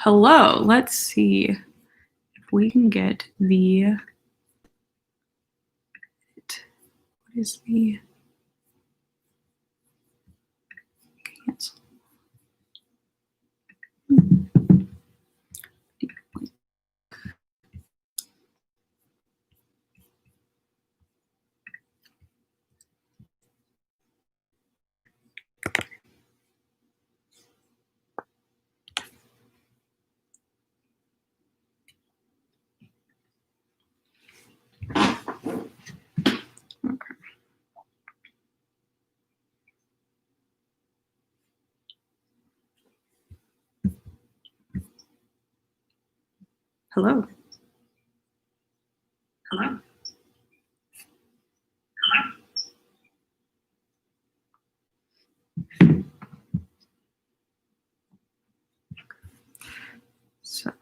Hello, let's see if we can get the, what is the cancel? Okay. Hello. Hello. So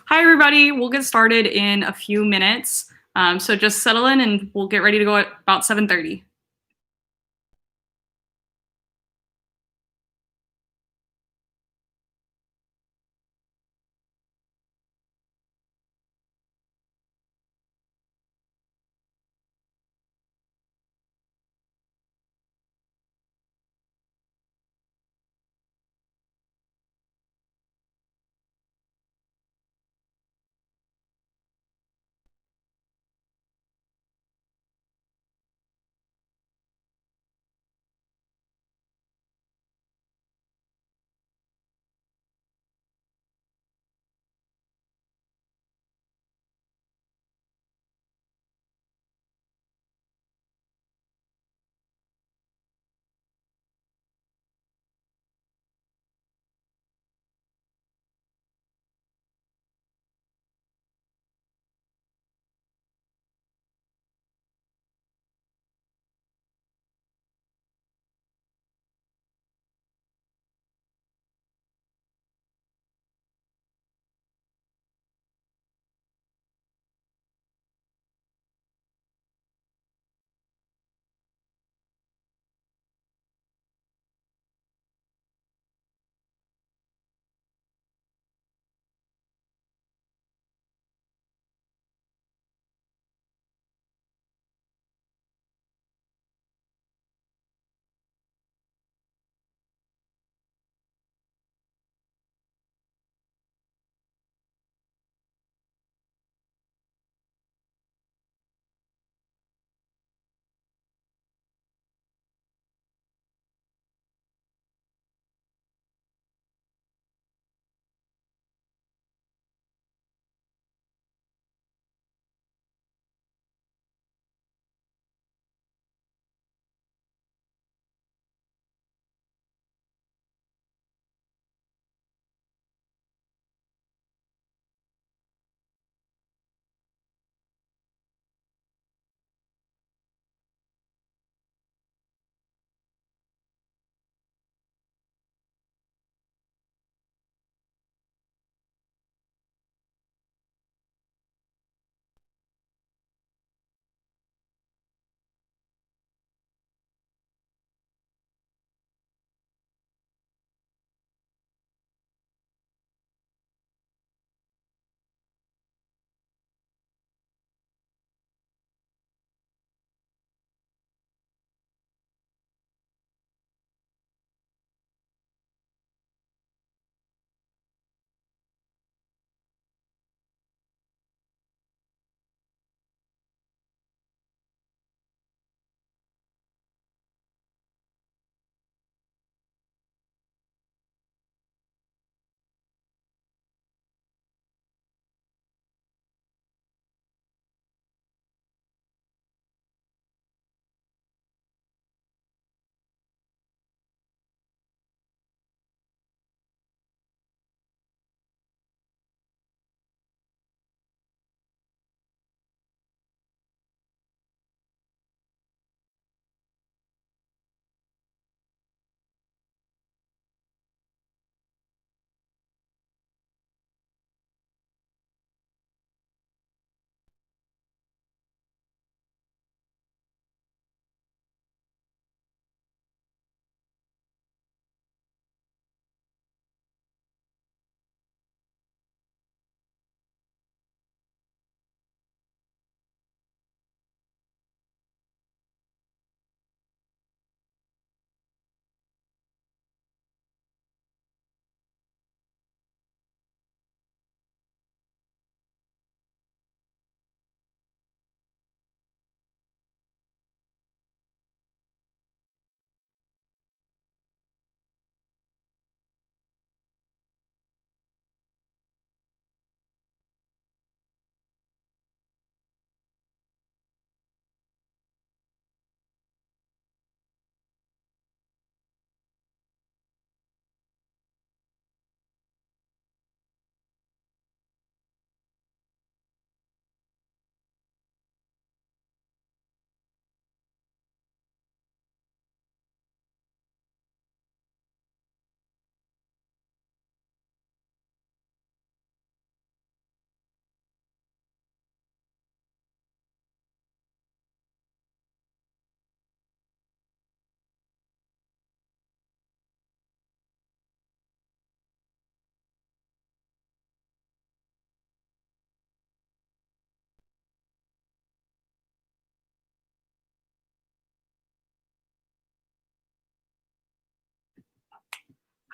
Hi, everybody. We'll get started in a few minutes. So just settle in and we'll get ready to go at about 7:30.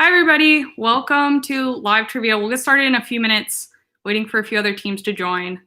Hi, everybody. Welcome to live trivia. We'll get started in a few minutes, waiting for a few other teams to join.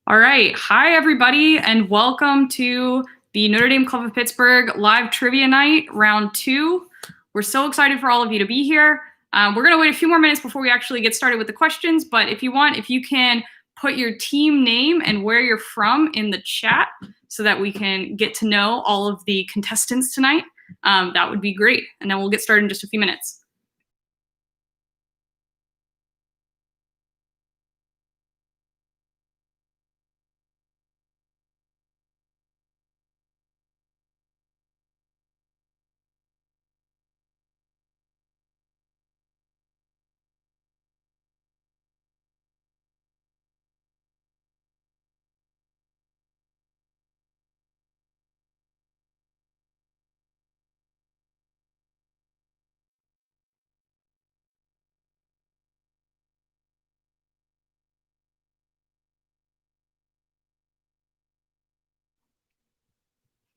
All right. Hi, everybody, and welcome to the Notre Dame Club of Pittsburgh live trivia night, round 2. We're so excited for all of you to be here. We're going to wait a few more minutes before we actually get started with the questions, but if you can put your team name and where you're from in the chat so that we can get to know all of the contestants tonight, that would be great. And then we'll get started in just a few minutes.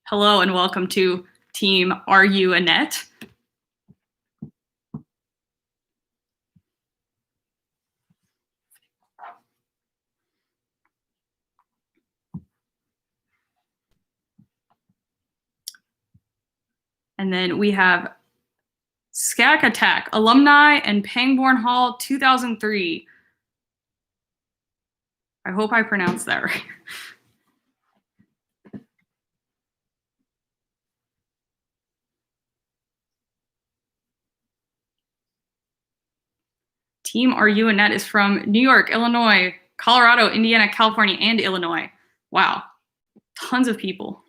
Hello and welcome to Team Are You Annette? And then we have Skak Attack, alumni and Pangborn Hall 2003. I hope I pronounced that right. Team Are You Annette is from New York, Illinois, Colorado, Indiana, California, and Illinois. Wow, tons of people.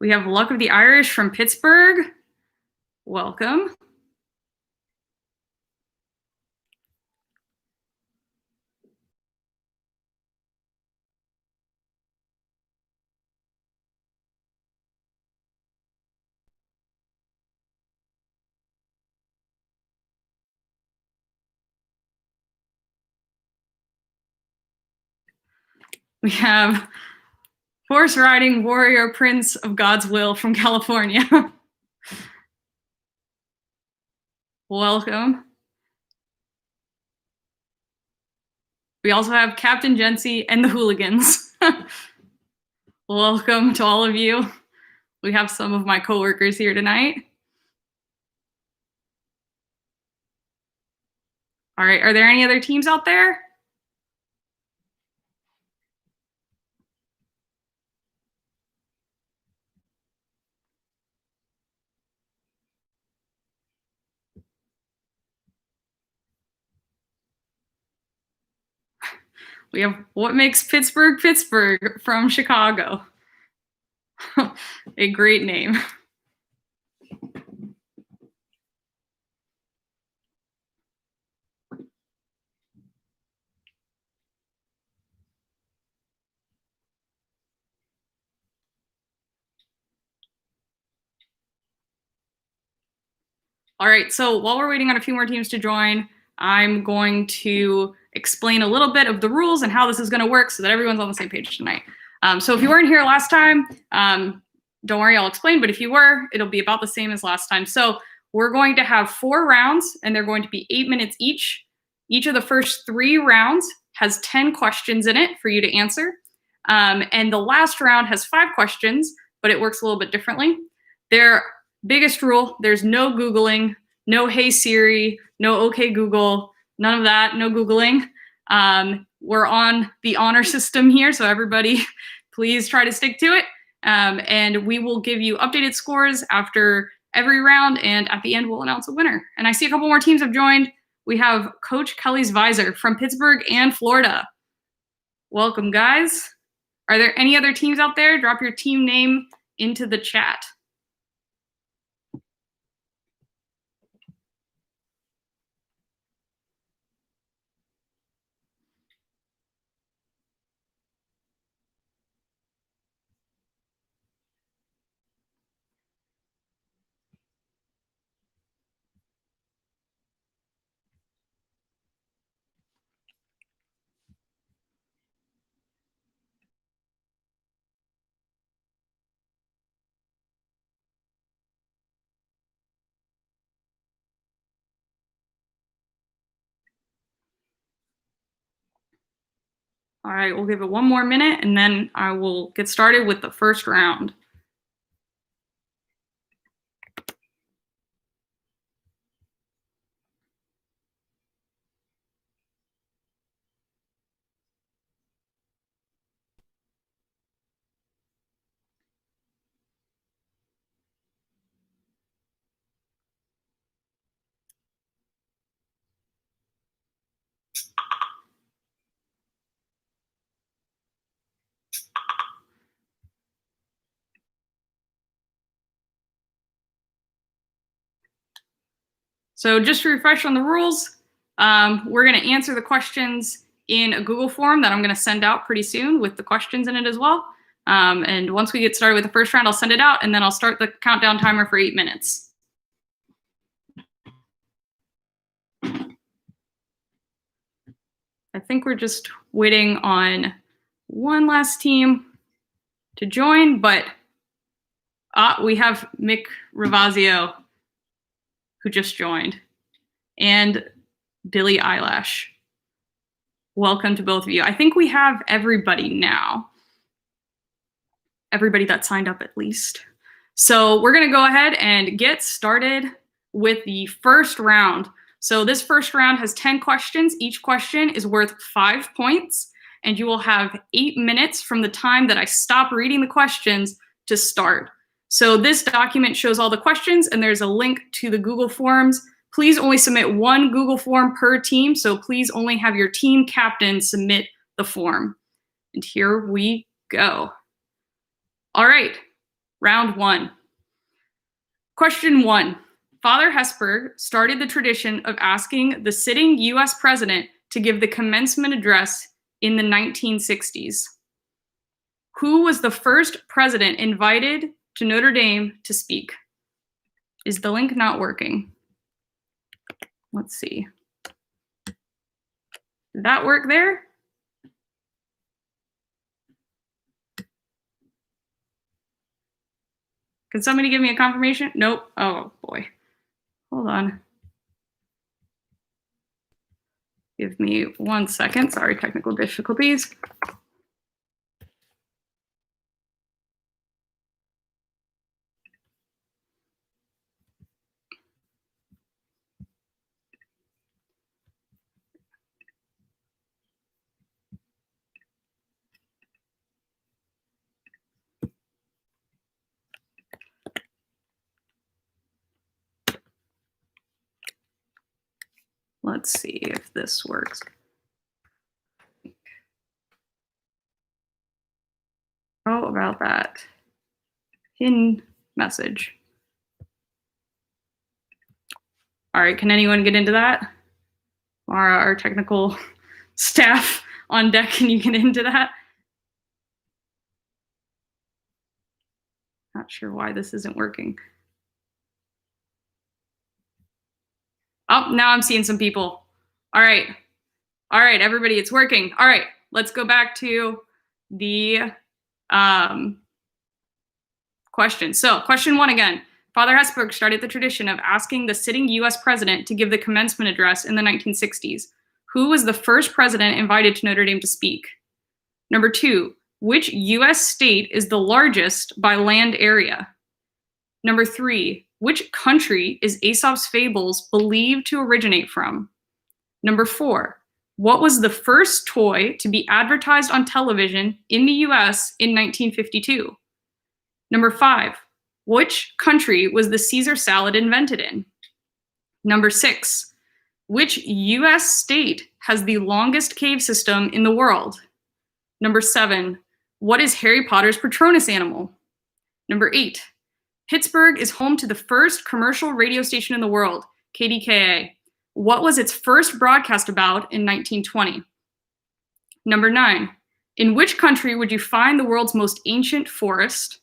We have Luck of the Irish from Pittsburgh. Welcome. We have horse riding warrior prince of God's will from California. Welcome. We also have Captain Jency and the hooligans. Welcome to all of you. We have some of my coworkers here tonight. All right, are there any other teams out there? We have What Makes Pittsburgh Pittsburgh from Chicago. A great name. All right, so while we're waiting on a few more teams to join, I'm going to explain a little bit of the rules and how this is going to work so that everyone's on the same page tonight. So if you weren't here last time, don't worry, I'll explain, but if you were, it'll be about the same as last time. So we're going to have 4 rounds, and they're going to be 8 minutes each. Each of the first 3 rounds has 10 questions in it for you to answer. And the last round has 5 questions, but it works a little bit differently. Their biggest rule, there's no Googling, no Hey Siri, no Okay Google, none of that, no Googling. We're on the honor system here, so everybody please try to stick to it. And we will give you updated scores after every round, and at the end we'll announce a winner. And I see a couple more teams have joined. We have Coach Kelly's Visor from Pittsburgh and Florida. Welcome, guys. Are there any other teams out there? Drop your team name into the chat. All right, we'll give it one more minute, and then I will get started with the first round. So just to refresh on the rules, we're going to answer the questions in a Google form that I'm going to send out pretty soon with the questions in it as well. And once we get started with the first round, I'll send it out, and then I'll start the countdown timer for 8 minutes. I think we're just waiting on one last team to join, but we have Mick Ravazio, who just joined, and Billie Eyelash. Welcome to both of you. I think we have everybody now. Everybody that signed up at least. So we're gonna go ahead and get started with the first round. So this first round has 10 questions. Each question is worth 5 points, and you will have 8 minutes from the time that I stop reading the questions to start. So this document shows all the questions, and there's a link to the Google Forms. Please only submit 1 Google form per team, so please only have your team captain submit the form. And here we go. All right, round 1. Question 1. Father Hesburgh started the tradition of asking the sitting US president to give the commencement address in the 1960s. Who was the first president invited to Notre Dame to speak? Is the link not working? Let's see. Did that work there? Can somebody give me a confirmation? Nope. Oh boy. Hold on. Give me 1 second. Sorry, technical difficulties. Let's see if this works. How about that? Pin message. All right, can anyone get into that? Mara, our technical staff on deck, can you get into that? Not sure why this isn't working. Oh, now I'm seeing some people. All right. All right, everybody, it's working. All right, let's go back to the question. So, question 1 again. Father Hesburgh started the tradition of asking the sitting US president to give the commencement address in the 1960s. Who was the first president invited to Notre Dame to speak? Number 2, which US state is the largest by land area? Number 3, which country is Aesop's Fables believed to originate from? Number 4, what was the first toy to be advertised on television in the US in 1952? Number 5, which country was the Caesar salad invented in? Number 6, which US state has the longest cave system in the world? Number 7, what is Harry Potter's Patronus animal? Number 8, Pittsburgh is home to the first commercial radio station in the world, KDKA. What was its first broadcast about in 1920? Number 9, in which country would you find the world's most ancient forest?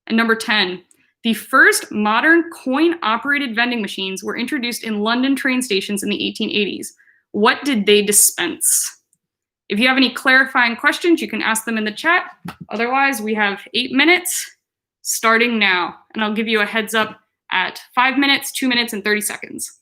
And number 10, the first modern coin-operated vending machines were introduced in London train stations in the 1880s. What did they dispense? If you have any clarifying questions, you can ask them in the chat. Otherwise, we have 8 minutes starting now. And I'll give you a heads up at 5 minutes, 2 minutes, and 30 seconds.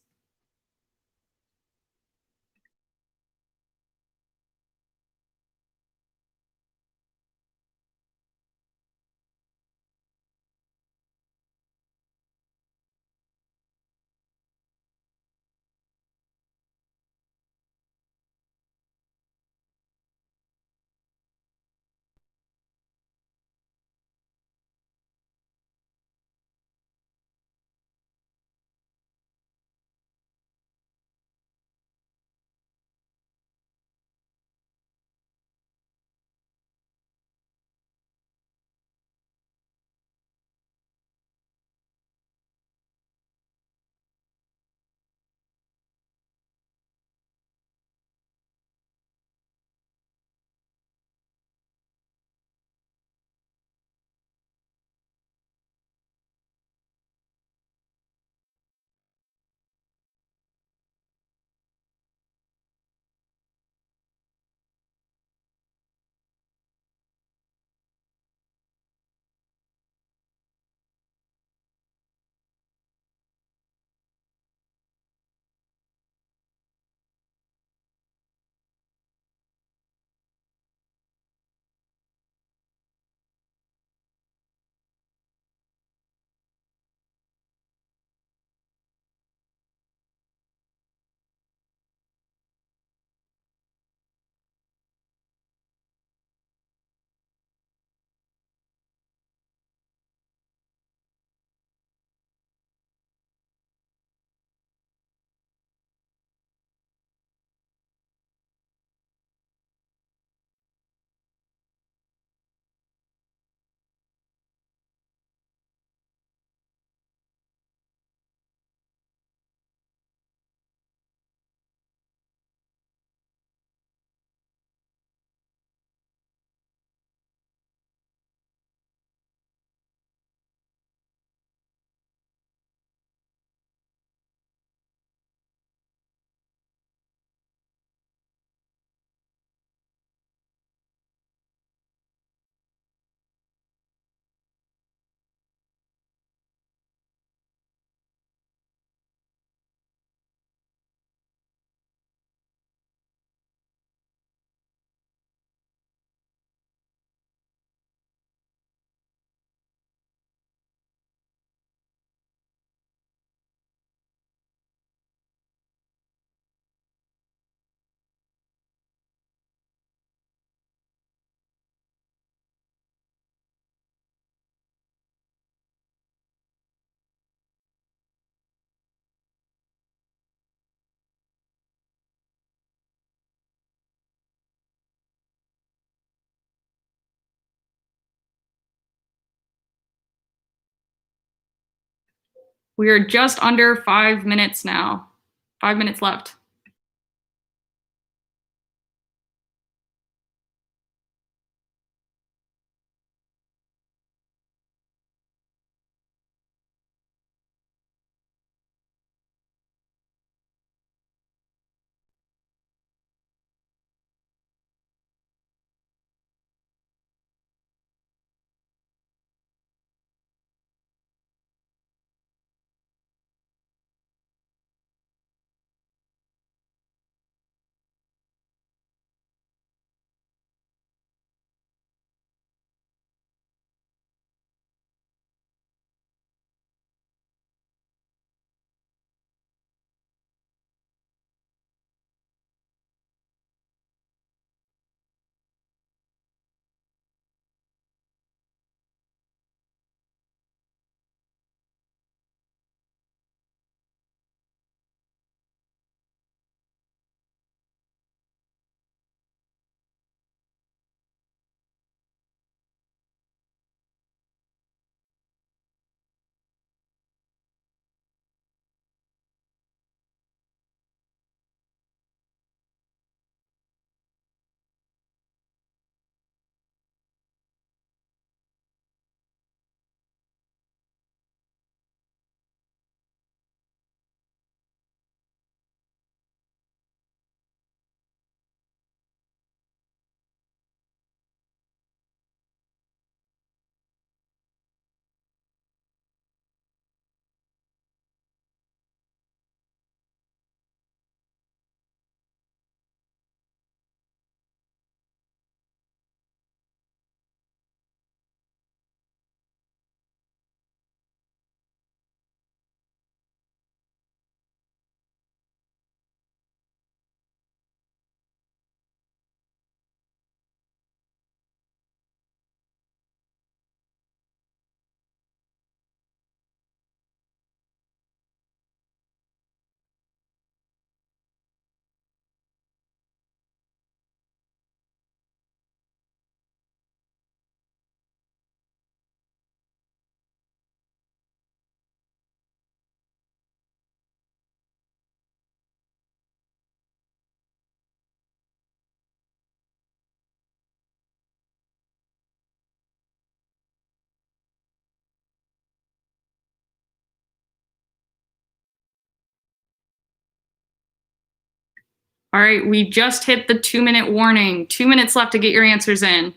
We are just under 5 minutes now. 5 minutes left. All right, we just hit the 2-minute warning. 2 minutes left to get your answers in.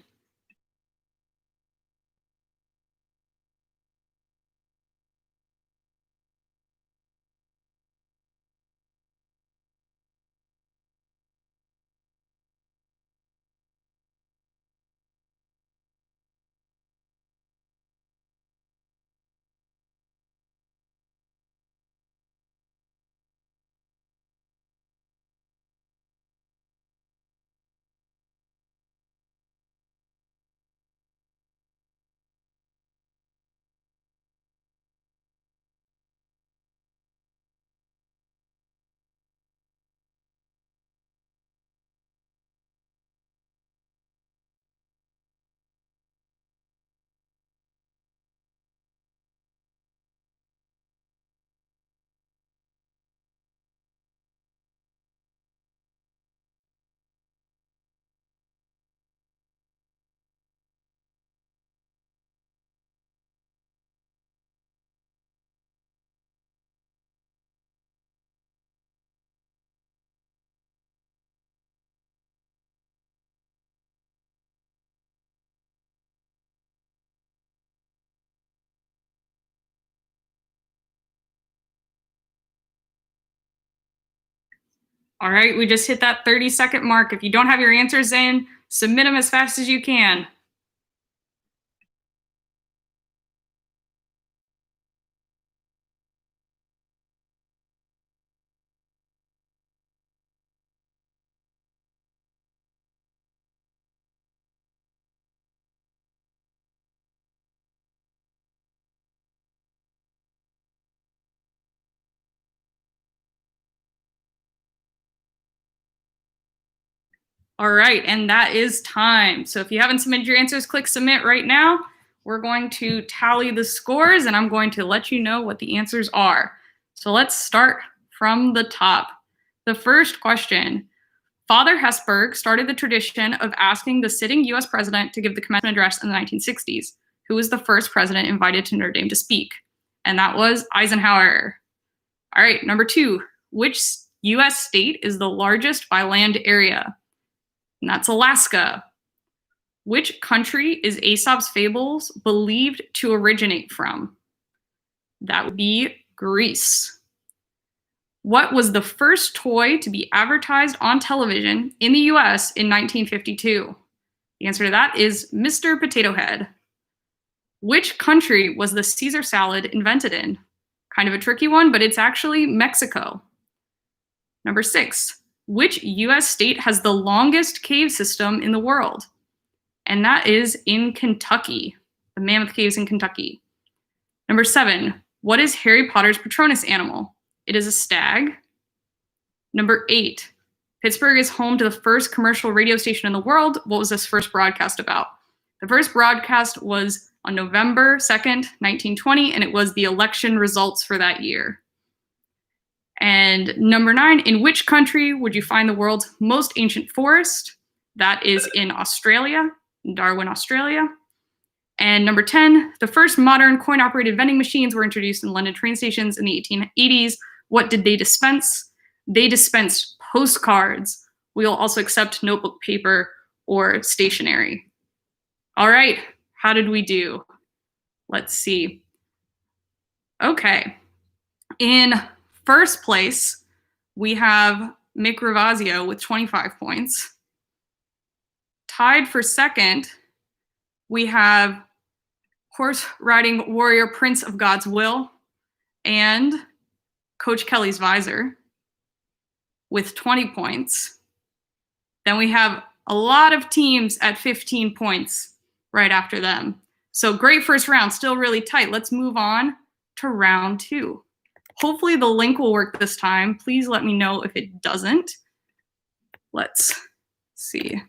All right, we just hit that 30-second mark. If you don't have your answers in, submit them as fast as you can. All right, and that is time. So if you haven't submitted your answers, click submit right now. we're going to tally the scores and I'm going to let you know what the answers are. So let's start from the top. The first question. Father Hesburgh started the tradition of asking the sitting US president to give the commencement address in the 1960s. Who was the first president invited to Notre Dame to speak? And that was Eisenhower. All right, number 2. Which US state is the largest by land area? And that's Alaska. Which country is Aesop's fables believed to originate from? That would be Greece. What was the first toy to be advertised on television in the US in 1952? The answer to that is Mr. Potato Head. Which country was the Caesar salad invented in? Kind of a tricky one, but it's actually Mexico. Number 6. Which US state has the longest cave system in the world? And that is in Kentucky, the Mammoth Caves in Kentucky. Number 7. What is Harry Potter's Patronus animal? It is a stag. Number 8. Pittsburgh is home to the first commercial radio station in the world. What was this first broadcast about? The first broadcast was on November 2nd, 1920, and it was the election results for that year. And number 9, in which country would you find the world's most ancient forest? That is in Australia, in Darwin, Australia. And number 10, the first modern coin-operated vending machines were introduced in London train stations in the 1880s. What did they dispense? They dispensed postcards. We'll also accept notebook paper or stationery. All right, how did we do? Let's see. Okay, in first place, we have Mick Ravazio with 25 points. Tied for second, we have horse riding warrior Prince of God's Will and Coach Kelly's Visor with 20 points. Then we have a lot of teams at 15 points right after them. So great first round, still really tight. Let's move on to round 2. Hopefully the link will work this time. Please let me know if it doesn't. Let's see.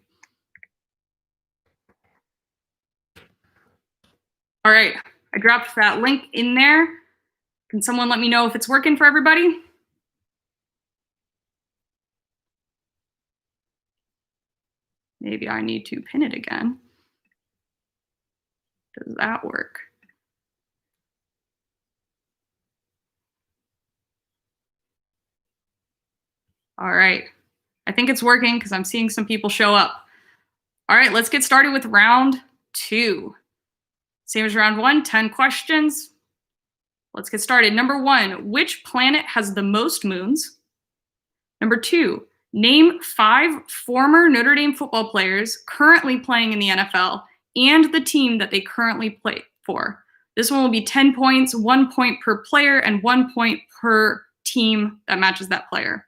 All right, I dropped that link in there. Can someone let me know if it's working for everybody? Maybe I need to pin it again. Does that work? All right, I think it's working because I'm seeing some people show up. All right, let's get started with round 2. Same as round 1, 10 questions. Let's get started. Number 1, which planet has the most moons? Number 2, name 5 former Notre Dame football players currently playing in the NFL and the team that they currently play for. This one will be 10 points, 1 point per player, and 1 point per team that matches that player.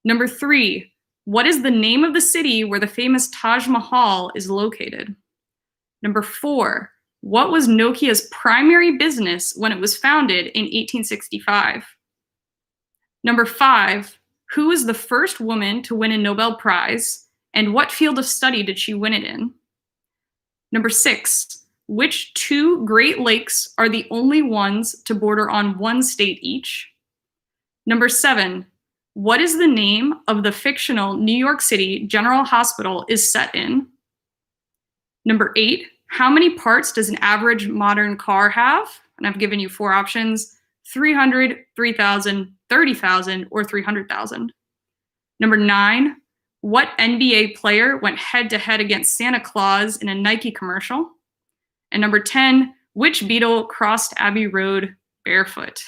Number 3, what is the name of the city where the famous Taj Mahal is located? Number 4, what was Nokia's primary business when it was founded in 1865? Number 5, who was the first woman to win a Nobel Prize, and what field of study did she win it in? Number 6, which 2 Great Lakes are the only ones to border on 1 state each? Number 7, what is the name of the fictional New York City General Hospital is set in? Number 8, how many parts does an average modern car have? And I've given you 4 options: 300, 3,000, 30,000, or 300,000. Number 9, what NBA player went head-to-head against Santa Claus in a Nike commercial? And number 10, which Beatle crossed Abbey Road barefoot?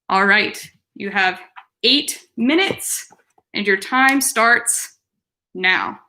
All right, you have 8 minutes, and your time starts now.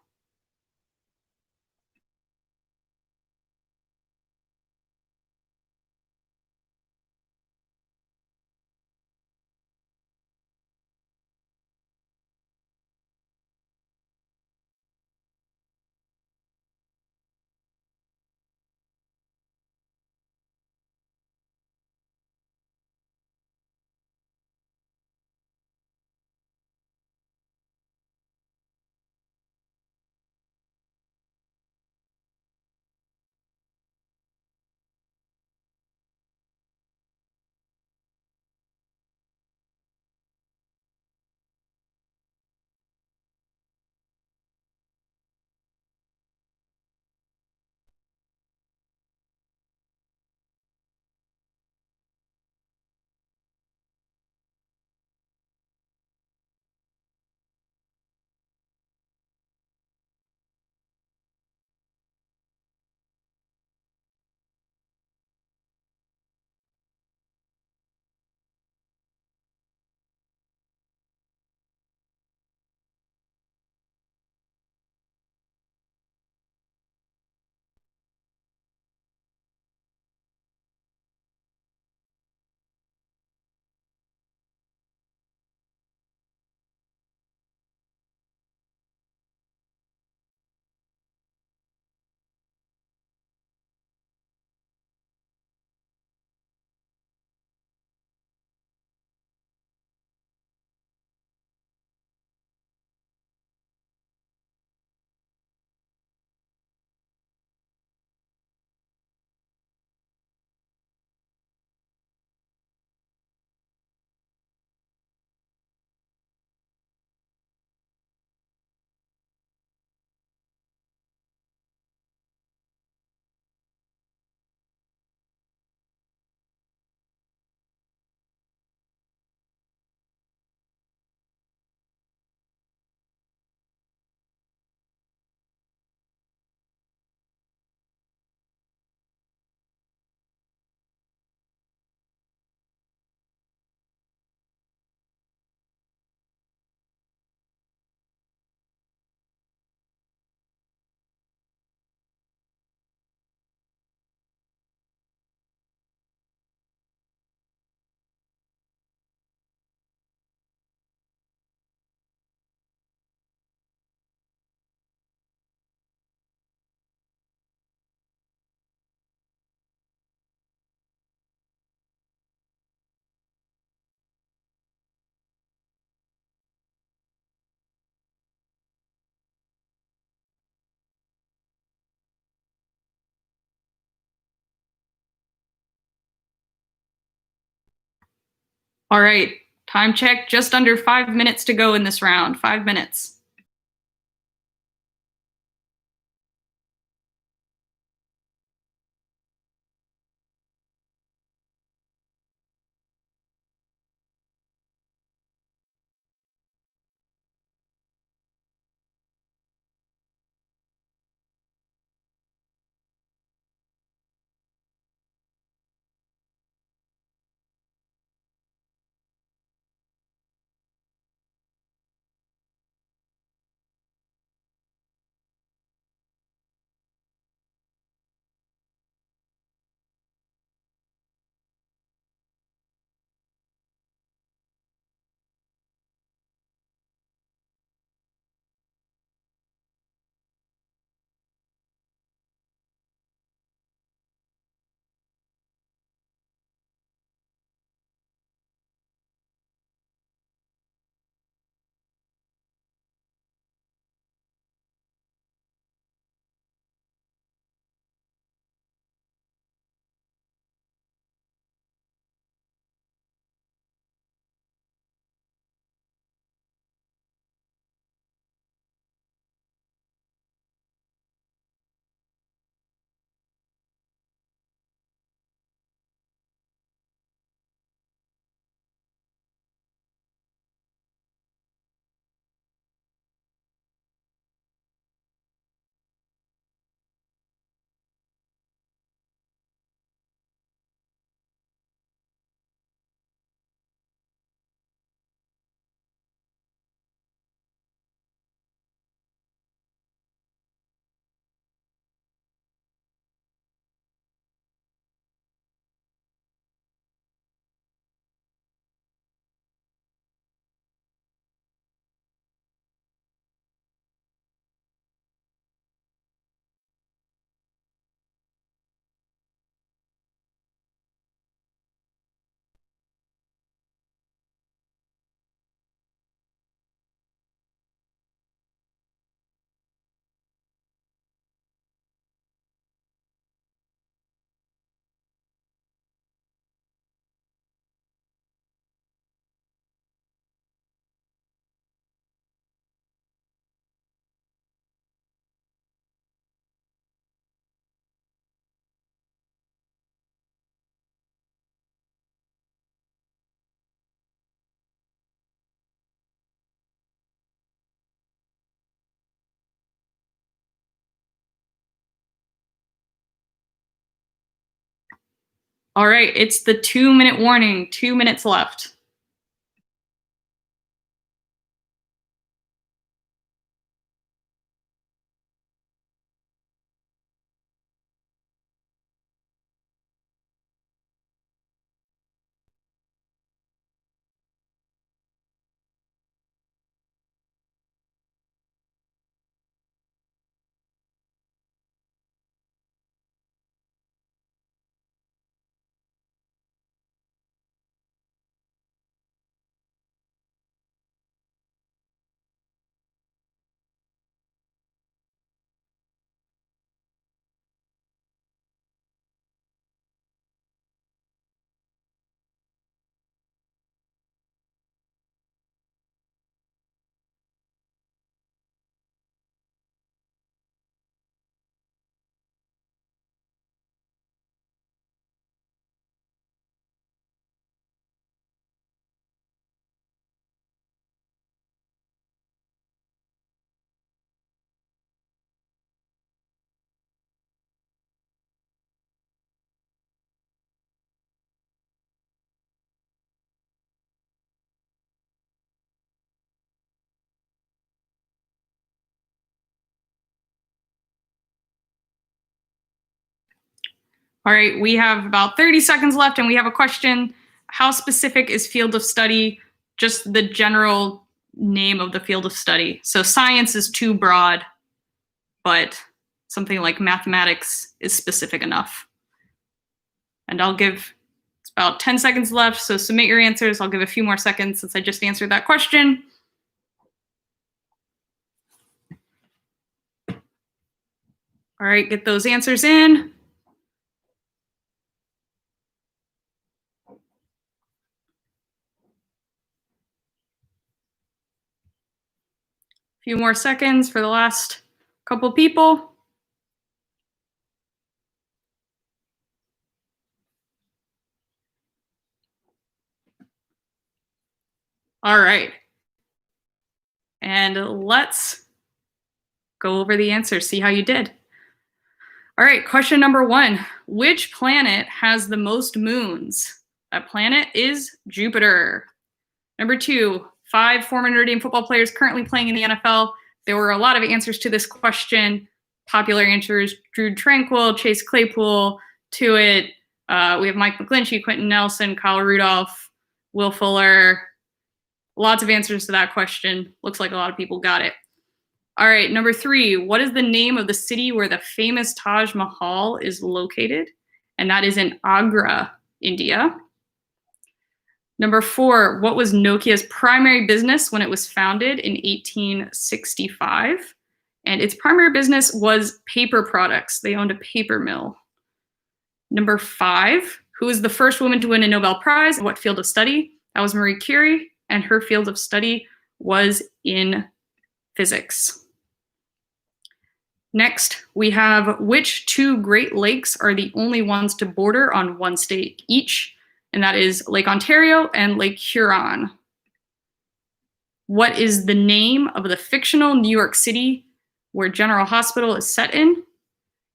All right, time check, just under 5 minutes to go in this round. 5 minutes. All right, it's the 2-minute warning. 2 minutes left. All right, we have about 30 seconds left, and we have a question. How specific is field of study? Just the general name of the field of study. So science is too broad, but something like mathematics is specific enough. And I'll give, it's about 10 seconds left, so submit your answers. I'll give a few more seconds since I just answered that question. All right, get those answers in. few more seconds for the last couple people. All right. And let's go over the answers, see how you did. All right, question number 1. Which planet has the most moons? That planet is Jupiter. Number 2, 5 former Notre Dame football players currently playing in the NFL. There were a lot of answers to this question. Popular answers: Drew Tranquil, Chase Claypool, Tuitt. We have Mike McGlinchey, Quentin Nelson, Kyle Rudolph, Will Fuller. Lots of answers to that question. Looks like a lot of people got it. All right, number 3. What is the name of the city where the famous Taj Mahal is located? And that is in Agra, India. Number 4. What was Nokia's primary business when it was founded in 1865? And its primary business was paper products. They owned a paper mill. Number 5. Who was the first woman to win a Nobel Prize? What field of study? That was Marie Curie, and her field of study was in physics. Next, we have which 2 Great Lakes are the only ones to border on one state each? And that is Lake Ontario and Lake Huron. What is the name of the fictional New York City where General Hospital is set in?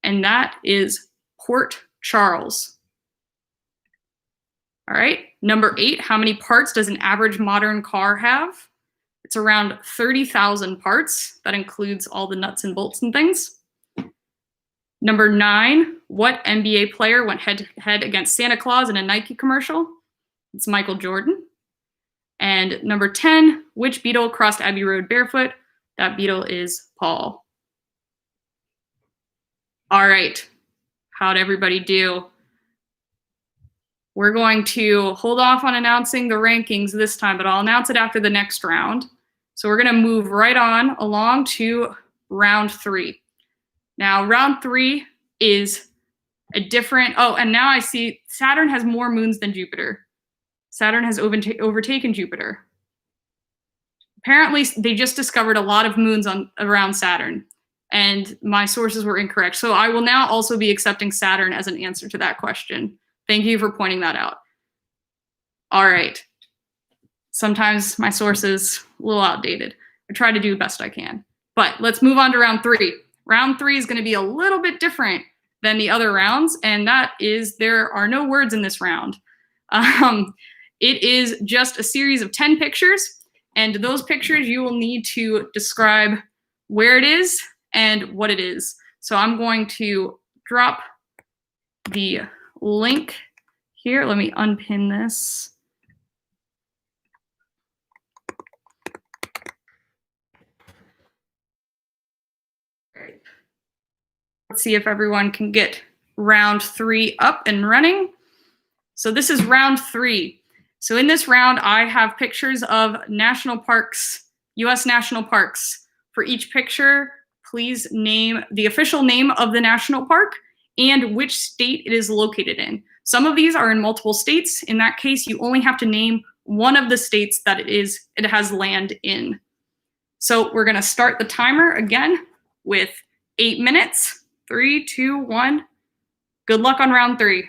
And that is Port Charles. All right, number 8, how many parts does an average modern car have? It's around 30,000 parts. That includes all the nuts and bolts and things. Number 9, what NBA player went head-to-head against Santa Claus in a Nike commercial? It's Michael Jordan. And number 10, which Beatle crossed Abbey Road barefoot? That Beatle is Paul. All right, how'd everybody do? We're going to hold off on announcing the rankings this time, but I'll announce it after the next round. So we're going to move right on along to round 3. Now, round 3 is a different, and now I see Saturn has more moons than Jupiter. Saturn has overtaken Jupiter. Apparently, they just discovered a lot of moons around Saturn, and my sources were incorrect. So I will now also be accepting Saturn as an answer to that question. Thank you for pointing that out. All right. Sometimes my sources a little outdated. I try to do the best I can. But let's move on to round 3. Round 3 is going to be a little bit different than the other rounds, and that is there are no words in this round. It is just a series of 10 pictures, and those pictures you will need to describe where it is and what it is. So I'm going to drop the link here. Let me unpin this. Great. Let's see if everyone can get round 3 up and running. So this is round 3. So in this round, I have pictures of national parks, U.S. national parks. For each picture, please name the official name of the national park and which state it is located in. Some of these are in multiple states. In that case, you only have to name one of the states that it has land in. So we're going to start the timer again with 8 minutes. 3, 2, 1. Good luck on round 3.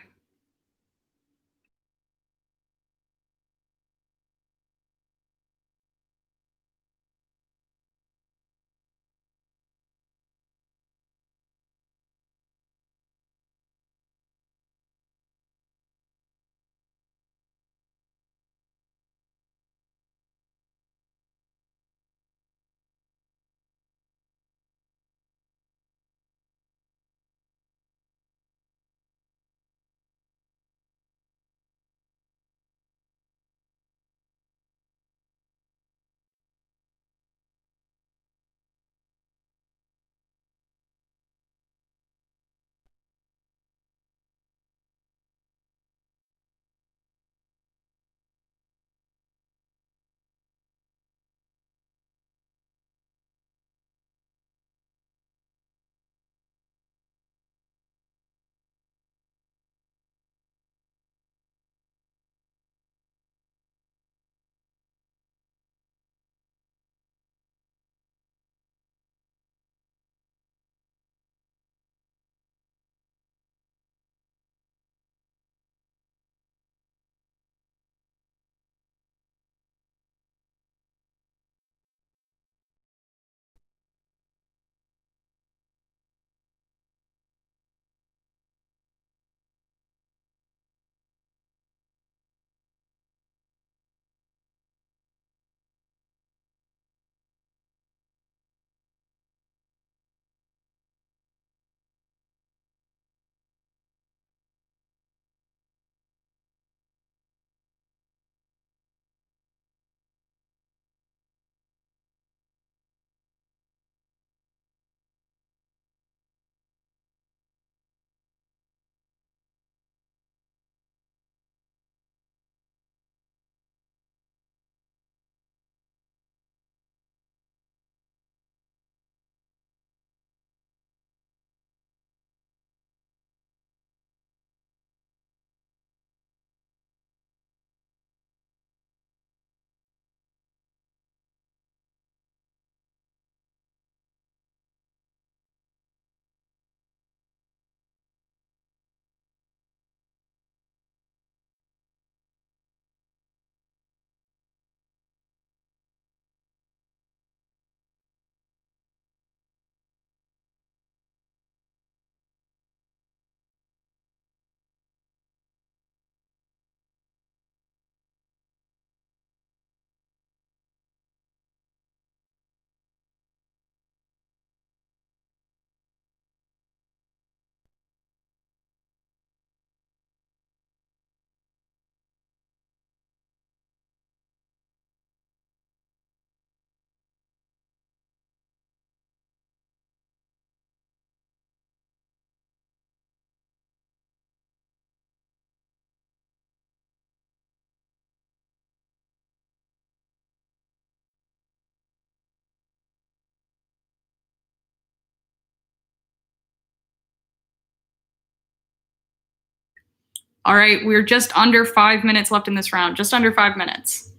All right, we're just under 5 minutes left in this round, just under 5 minutes.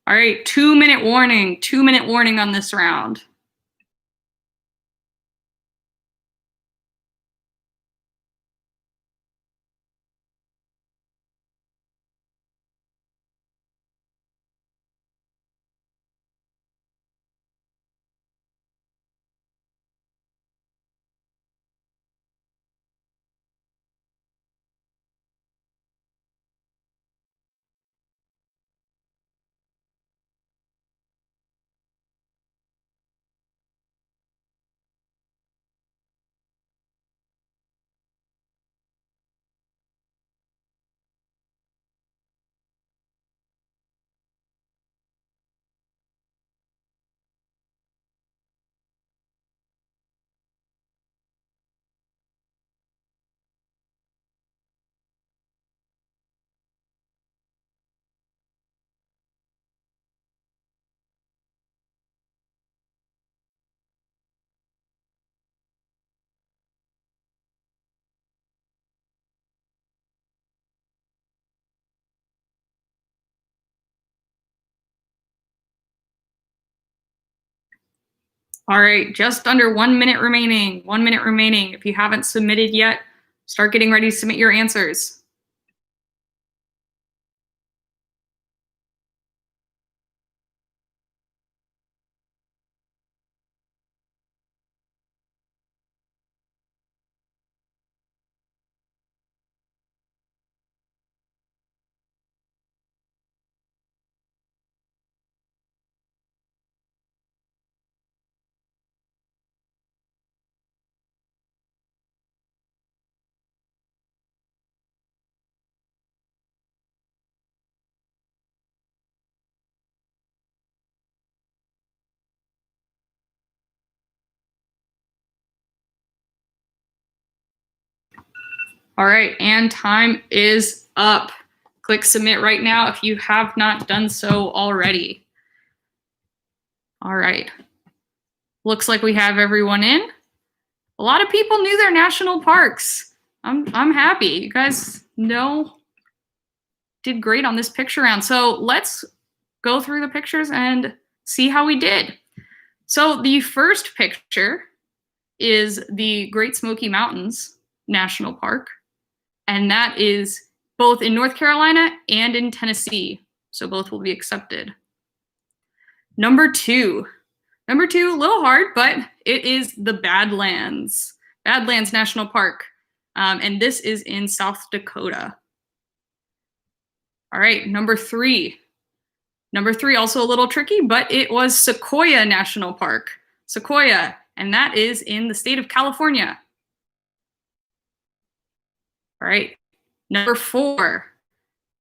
All right, 2-minute warning, 2-minute warning on this round. All right, just under 1 minute remaining. 1 minute remaining. If you haven't submitted yet, start getting ready to submit your answers. All right, and time is up. Click submit right now if you have not done so already. All right. Looks like we have everyone in. A lot of people knew their national parks. I'm happy. You guys did great on this picture round. So let's go through the pictures and see how we did. So the first picture is the Great Smoky Mountains National Park, and that is both in North Carolina and in Tennessee, so both will be accepted. Number two, a little hard, but it is the Badlands National Park, and this is in South Dakota. All right, number three, also a little tricky, but it was Sequoia National Park. Sequoia, and that is in the state of California. All right, number four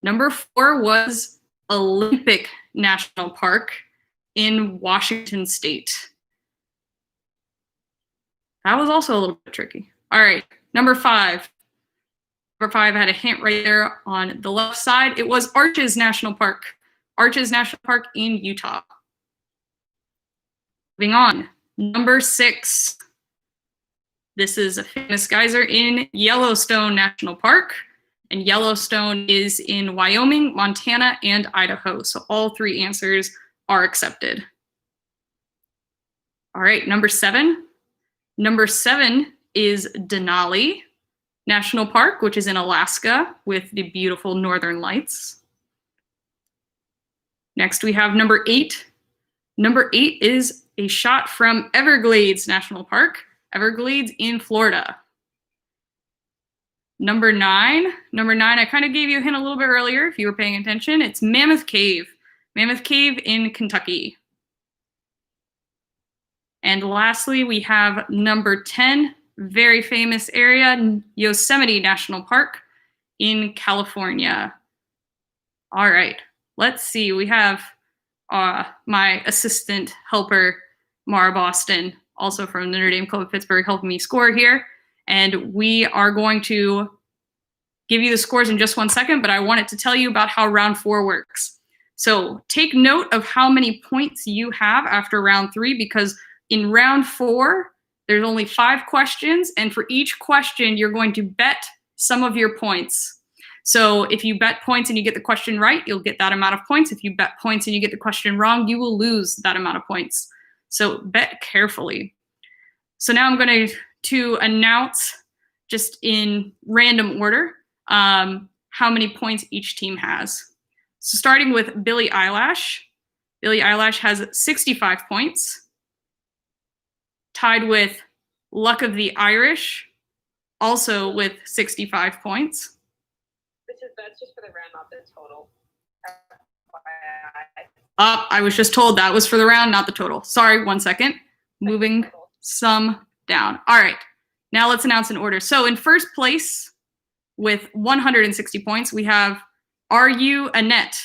was Olympic National Park in Washington State. That was also a little bit tricky. All right, number five. Number five had a hint right there on the left side. It was Arches National Park. Arches National Park in Utah. Moving on. Number six. This is a famous geyser in Yellowstone National Park. And Yellowstone is in Wyoming, Montana, and Idaho. So all three answers are accepted. All right, number seven. Number seven is Denali National Park, which is in Alaska with the beautiful northern lights. Next, we have number eight. Number eight is a shot from Everglades National Park, Everglades in Florida. Number nine, I kind of gave you a hint a little bit earlier if you were paying attention. It's Mammoth Cave in Kentucky. And lastly, we have number 10, very famous area, Yosemite National Park in California. All right, let's see. We have my assistant helper, Mara Boston, also from the Notre Dame Club of Pittsburgh, helping me score here. And we are going to give you the scores in just 1 second, but I wanted to tell you about how round 4 works. So take note of how many points you have after round 3, because in round 4, there's only 5 questions, and for each question, you're going to bet some of your points. So if you bet points and you get the question right, you'll get that amount of points. If you bet points and you get the question wrong, you will lose that amount of points. So bet carefully. So now I'm going to announce, just in random order, how many points each team has. So starting with Billie Eilish. Billie Eilish has 65 points. Tied with Luck of the Irish, also with 65 points. That's just for the round, not the total. I was just told that was for the round, not the total. Sorry, 1 second. Moving some down. All right, now let's announce in order. So in first place with 160 points, we have Are You Annette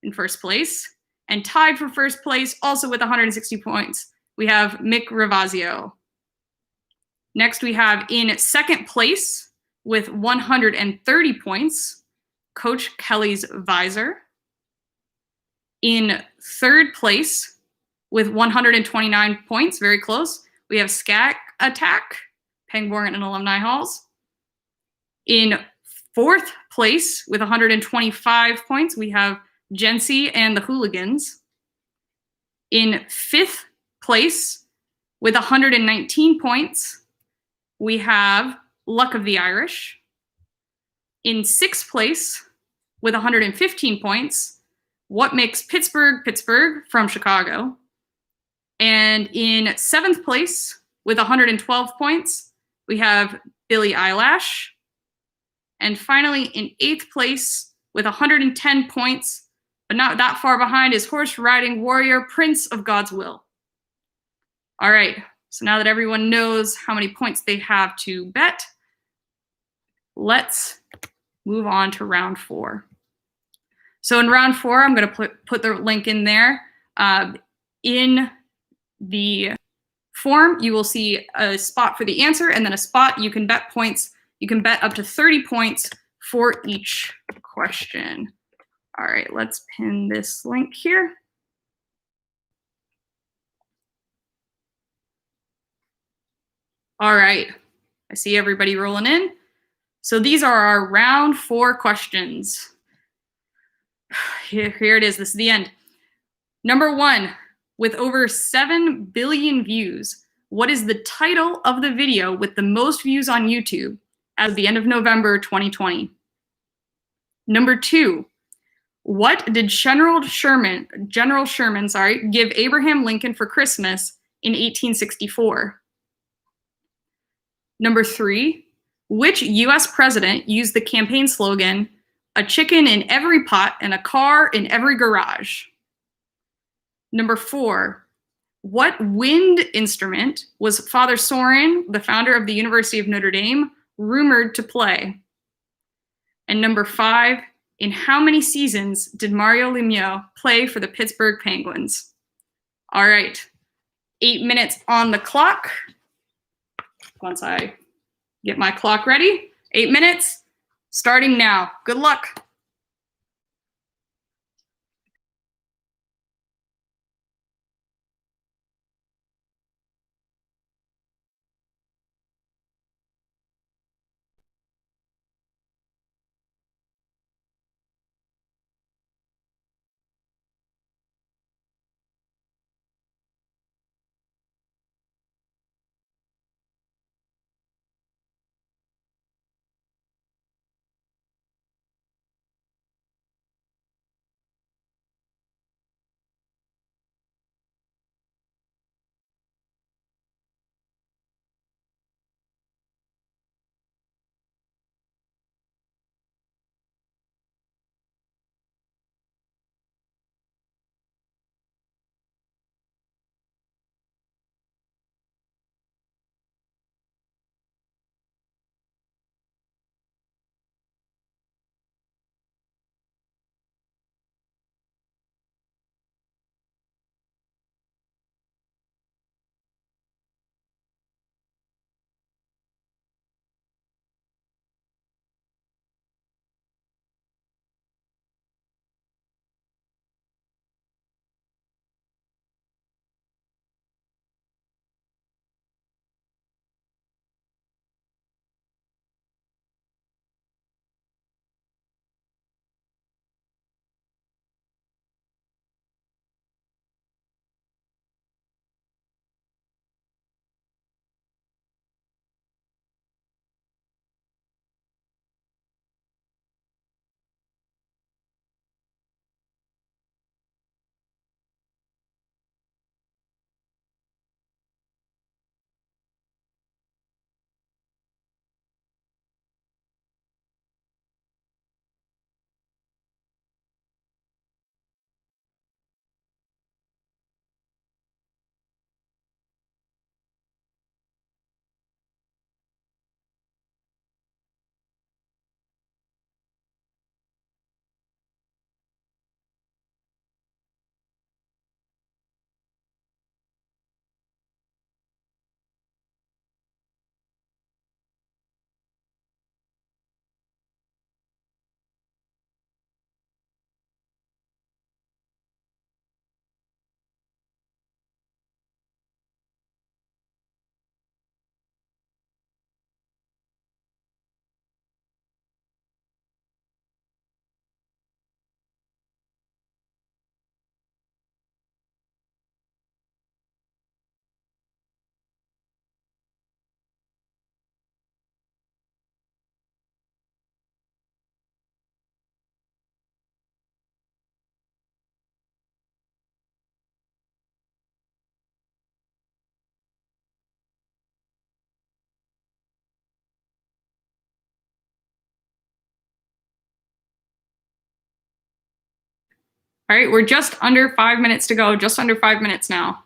in first place. And tied for first place, also with 160 points, we have Mick Ravazio. Next, we have in second place with 130 points, Coach Kelly's Visor. In third place with 129 points, very close, we have Scat Attack, Pangborn and Alumni Halls. In fourth place with 125 points, we have Jency and the Hooligans. In fifth place with 119 points, we have Luck of the Irish. In sixth place with 115 points, What Makes Pittsburgh Pittsburgh from Chicago. And in seventh place with 112 points, we have Billie Eilish. And finally, in eighth place with 110 points, but not that far behind, is Horse Riding Warrior, Prince of God's Will. All right, so now that everyone knows how many points they have to bet, let's move on to round 4. So in round 4, I'm going to put the link in there. In the form, you will see a spot for the answer, and then a spot you can bet points. You can bet up to 30 points for each question. All right, let's pin this link here. All right, I see everybody rolling in. So these are our round 4 questions. Here it is, this is the end. Number 1, with over 7 billion views, what is the title of the video with the most views on YouTube as of the end of November 2020? Number 2, what did General Sherman, give Abraham Lincoln for Christmas in 1864? Number 3, which US president used the campaign slogan, "A chicken in every pot and a car in every garage"? Number 4, what wind instrument was Father Sorin, the founder of the University of Notre Dame, rumored to play? And number 5, in how many seasons did Mario Lemieux play for the Pittsburgh Penguins? All right, 8 minutes on the clock. Once I get my clock ready, 8 minutes, starting now. Good luck. All right, we're just under 5 minutes to go, just under 5 minutes now.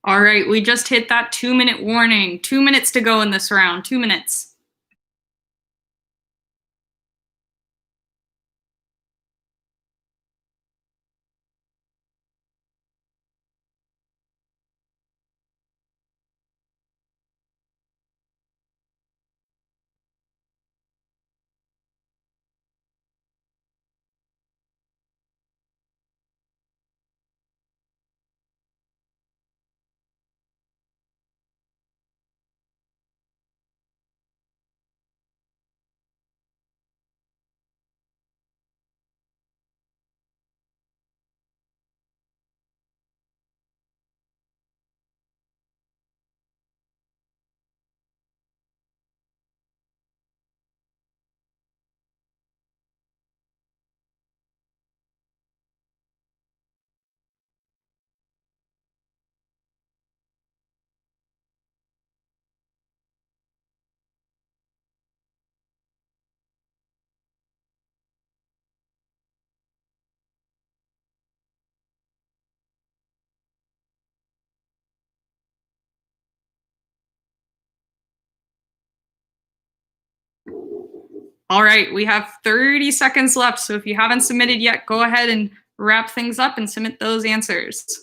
All right, we just hit that 2-minute warning. 2 minutes to go in this round. 2 minutes. All right, we have 30 seconds left. So if you haven't submitted yet, go ahead and wrap things up and submit those answers.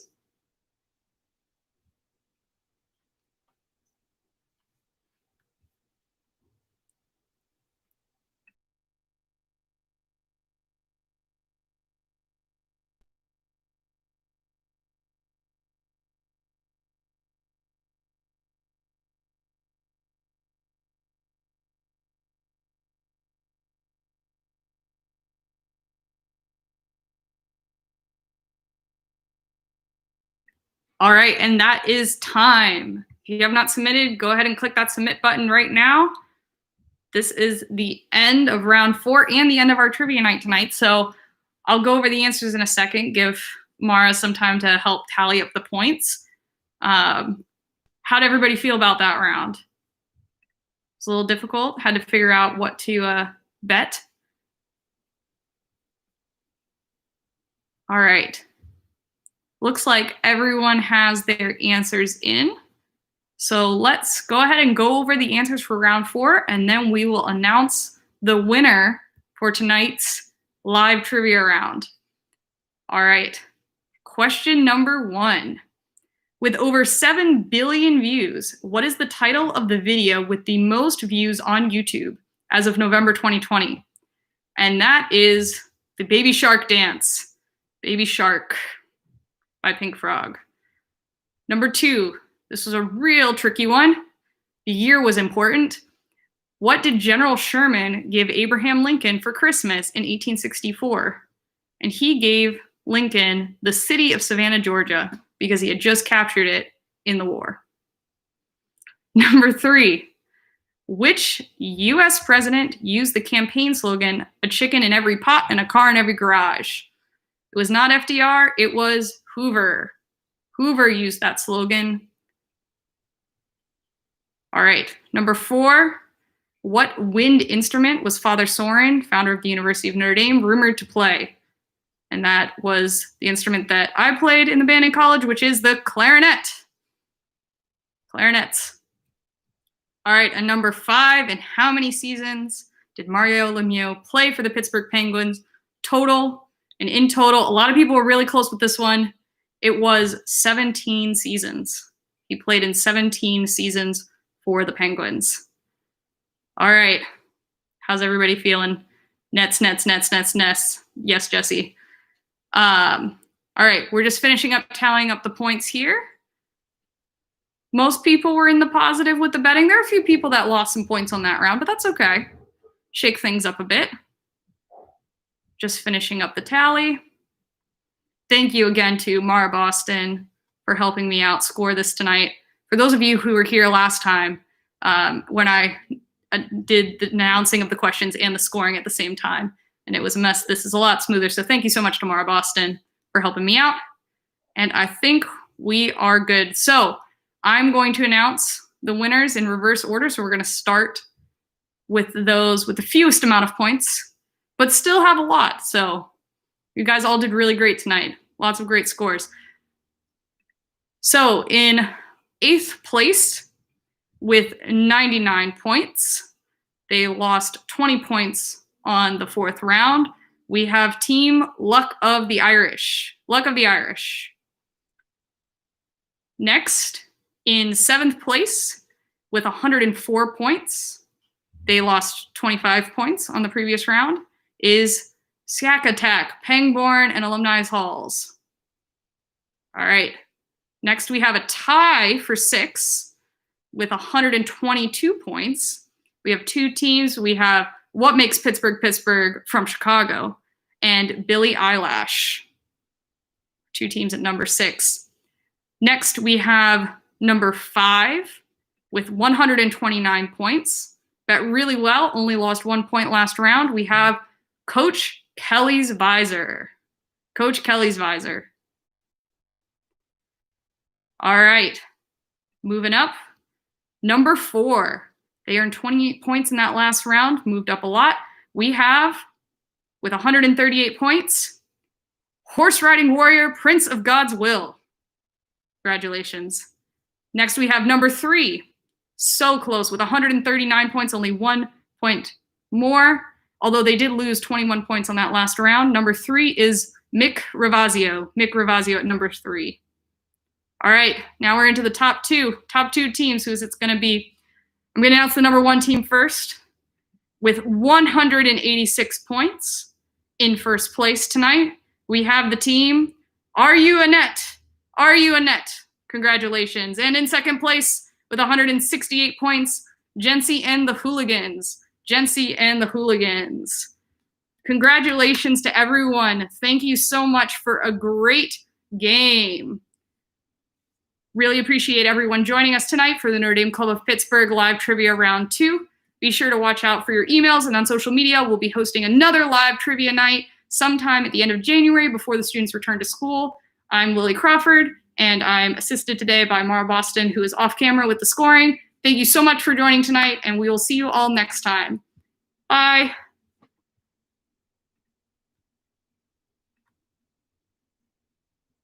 All right, and that is time. If you have not submitted, go ahead and click that submit button right now. This is the end of round 4 and the end of our trivia night tonight. So I'll go over the answers in a second, give Mara some time to help tally up the points. How'd everybody feel about that round? It's a little difficult. Had to figure out what to bet. All right. Looks like everyone has their answers in. So let's go ahead and go over the answers for round 4, and then we will announce the winner for tonight's live trivia round. All right. Question number 1. With over 7 billion views, what is the title of the video with the most views on YouTube as of November 2020? And that is the Baby Shark Dance. Baby Shark by Pink Frog. Number 2, this was a real tricky one. The year was important. What did General Sherman give Abraham Lincoln for Christmas in 1864? And he gave Lincoln the city of Savannah, Georgia, because he had just captured it in the war. Number 3, which US president used the campaign slogan, "A chicken in every pot and a car in every garage"? It was not FDR, it was Hoover. Hoover used that slogan. All right, number 4, what wind instrument was Father Sorin, founder of the University of Notre Dame, rumored to play? And that was the instrument that I played in the band in college, which is the clarinet. Clarinets. All right, and number 5, in how many seasons did Mario Lemieux play for the Pittsburgh Penguins total? And in total, a lot of people were really close with this one. It was 17 seasons. He played in 17 seasons for the Penguins. All right, how's everybody feeling? Nets. Yes, Jesse. All right, we're just finishing up tallying up the points here. Most people were in the positive with the betting. There are a few people that lost some points on that round, but that's okay. Shake things up a bit. Just finishing up the tally. Thank you again to Mara Boston for helping me out score this tonight. For those of you who were here last time, when I did the announcing of the questions and the scoring at the same time, and it was a mess, this is a lot smoother. So thank you so much to Mara Boston for helping me out. And I think we are good. So I'm going to announce the winners in reverse order. So we're going to start with those with the fewest amount of points, but still have a lot. So you guys all did really great tonight. Lots of great scores. So in 8th place with 99 points, they lost 20 points on the 4th round. We have Team Luck of the Irish. Luck of the Irish. Next, in 7th place with 104 points, they lost 25 points on the previous round, is Skack Attack, Pangborn, and Alumni Halls. All right. Next, we have a tie for 6th with 122 points. We have 2 teams. We have What Makes Pittsburgh Pittsburgh from Chicago and Billy Eyelash. 2 teams at number 6. Next, we have number 5 with 129 points. Bet really well, only lost 1 point last round. We have Coach Kelly's Visor. Coach Kelly's Visor. All right, moving up. Number 4. They earned 28 points in that last round, moved up a lot. We have, with 138 points, Horse Riding Warrior, Prince of God's Will. Congratulations. Next, we have number 3. So close with 139 points, only 1 point more, although they did lose 21 points on that last round. Number 3 is Mick Ravazio. Mick Ravazio at number 3. All right, now we're into the top 2 teams. Who's it's going to be? I'm going to announce the number 1 team first with 186 points in first place tonight. We have the team Are You Annette? Are You Annette? Congratulations. And in second place with 168 points, Jency and the Hooligans. Jency and the Hooligans. Congratulations to everyone. Thank you so much for a great game. Really appreciate everyone joining us tonight for the Notre Dame Club of Pittsburgh Live Trivia Round 2. Be sure to watch out for your emails, and on social media, we'll be hosting another live trivia night sometime at the end of January before the students return to school. I'm Lily Crawford, and I'm assisted today by Mara Boston, who is off camera with the scoring. Thank you so much for joining tonight, and we will see you all next time. Bye.